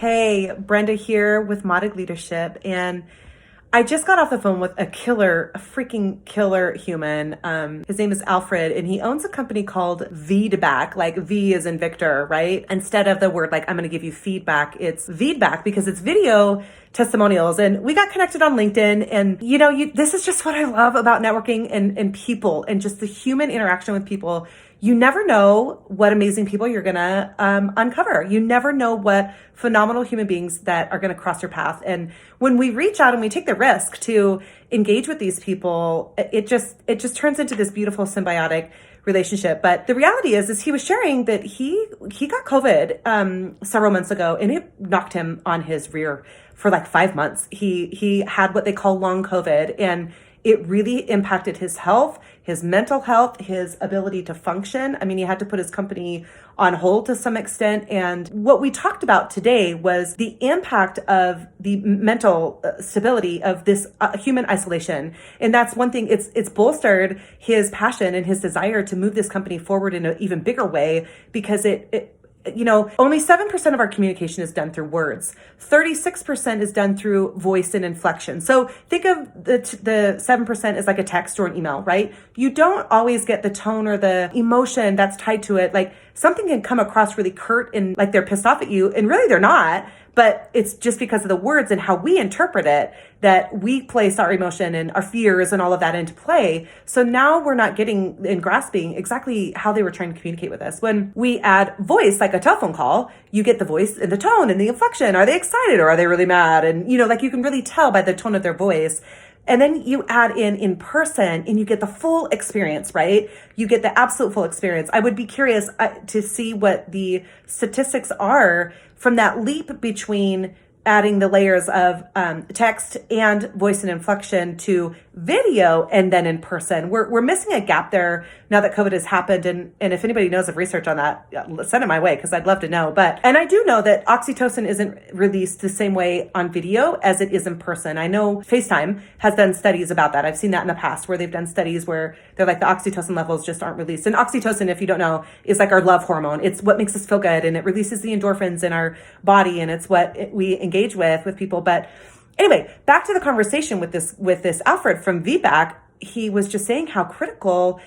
Hey, Brenda here with Modded Leadership, and I just got off the phone with a freaking killer human. His name is Alfred, and he owns a company called Feedback, like V is in Victor, right? Instead of the word like I'm going to give you feedback, it's feedback because it's video testimonials. And we got connected on LinkedIn, and this is just what I love about networking and people and just the human interaction with people. You never know what amazing people you're going to uncover. You never know what phenomenal human beings that are going to cross your path. And when we reach out and we take the risk to engage with these people, it just turns into this beautiful symbiotic relationship. But the reality is he was sharing that he got COVID several months ago, and it knocked him on his rear for like 5 months. He had what they call long COVID, and it really impacted his health, his mental health, his ability to function. I mean, he had to put his company on hold to some extent. And what we talked about today was the impact of the mental stability of this human isolation. And that's one thing, it's bolstered his passion and his desire to move this company forward in an even bigger way, because only 7% of our communication is done through words. 36% is done through voice and inflection. So think of the 7% as like a text or an email, right? You don't always get the tone or the emotion that's tied to it. Like something can come across really curt and like they're pissed off at you, and really they're not. But it's just because of the words and how we interpret it that we place our emotion and our fears and all of that into play. So now we're not getting and grasping exactly how they were trying to communicate with us. When we add voice, like a telephone call, you get the voice and the tone and the inflection. Are they excited or are they really mad? And, like you can really tell by the tone of their voice. And then you add in person and you get the full experience, right? You get the absolute full experience. I would be curious to see what the statistics are from that leap between adding the layers of text and voice and inflection to video and then in person. We're missing a gap there now that COVID has happened. And if anybody knows of research on that, send it my way because I'd love to know. And I do know that Oxytocin isn't released the same way on video as it is in person. I know FaceTime has done studies about that. I've seen that in the past where they've done studies where they're like the Oxytocin levels just aren't released. And Oxytocin, if you don't know, is like our love hormone. It's what makes us feel good, and it releases the endorphins in our body, and it's what we engage with people. But anyway, back to the conversation with this Alfred from VBAC. He was just saying how critical,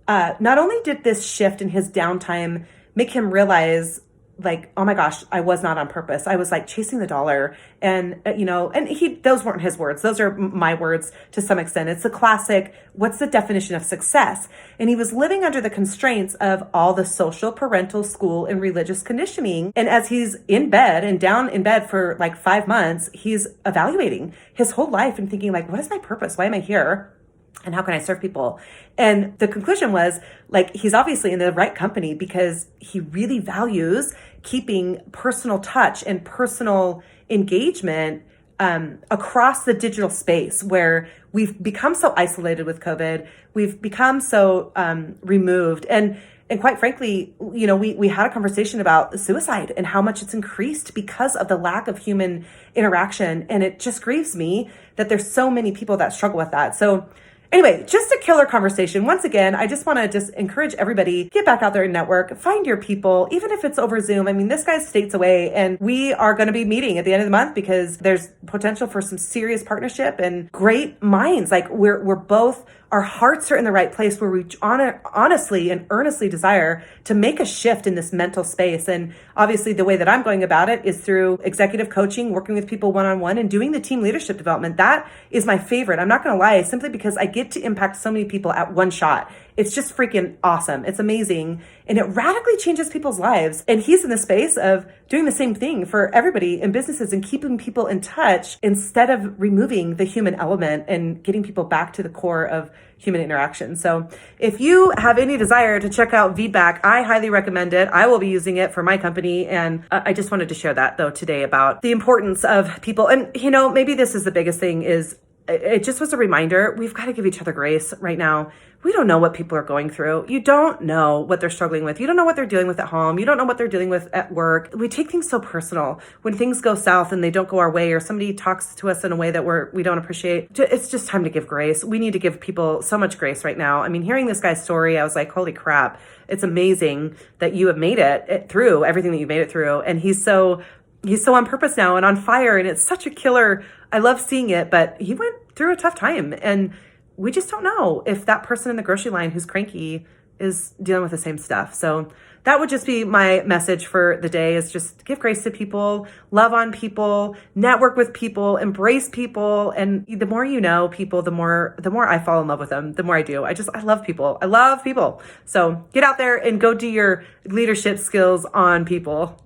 not only did this shift in his downtime make him realize like, oh my gosh, I was not on purpose. I was like chasing the dollar, and those weren't his words. Those are my words to some extent. It's a classic, what's the definition of success? And he was living under the constraints of all the social, parental, school, and religious conditioning. And as he's in bed and down in bed for like 5 months, he's evaluating his whole life and thinking like, what is my purpose? Why am I here? And how can I serve people? And the conclusion was like, he's obviously in the right company because he really values keeping personal touch and personal engagement across the digital space, where we've become so isolated with COVID. We've become so removed. And quite frankly, we had a conversation about suicide and how much it's increased because of the lack of human interaction. And it just grieves me that there's so many people that struggle with that. So anyway, just a killer conversation. Once again, I just want to just encourage everybody, get back out there and network, find your people, even if it's over Zoom. I mean, this guy's states away, and we are going to be meeting at the end of the month because there's potential for some serious partnership and great minds. Like we're both, our hearts are in the right place where we honestly and earnestly desire to make a shift in this mental space. And obviously the way that I'm going about it is through executive coaching, working with people one-on-one, and doing the team leadership development. That is my favorite. I'm not going to lie, simply because I get to impact so many people at one shot. It's just freaking awesome. It's amazing. And it radically changes people's lives. And he's in the space of doing the same thing for everybody in businesses and keeping people in touch instead of removing the human element and getting people back to the core of human interaction. So if you have any desire to check out feedback, I highly recommend it. I will be using it for my company. And I just wanted to share that though today about the importance of people. And maybe this is the biggest thing is it just was a reminder. We've got to give each other grace right now. We don't know what people are going through. You don't know what they're struggling with. You don't know what they're dealing with at home. You don't know what they're dealing with at work. We take things so personal when things go south and they don't go our way, or somebody talks to us in a way that we don't appreciate. It's just time to give grace. We need to give people so much grace right now. I mean, hearing this guy's story, I was like, holy crap. It's amazing that you have made it through everything that you made it through. And he's so he's so on purpose now and on fire, and it's such a killer. I love seeing it, but he went through a tough time, and we just don't know if that person in the grocery line who's cranky is dealing with the same stuff. So that would just be my message for the day, is just give grace to people, love on people, network with people, embrace people. And the more you know people, the more I fall in love with them, the more I do. I love people. I love people. So get out there and go do your leadership skills on people.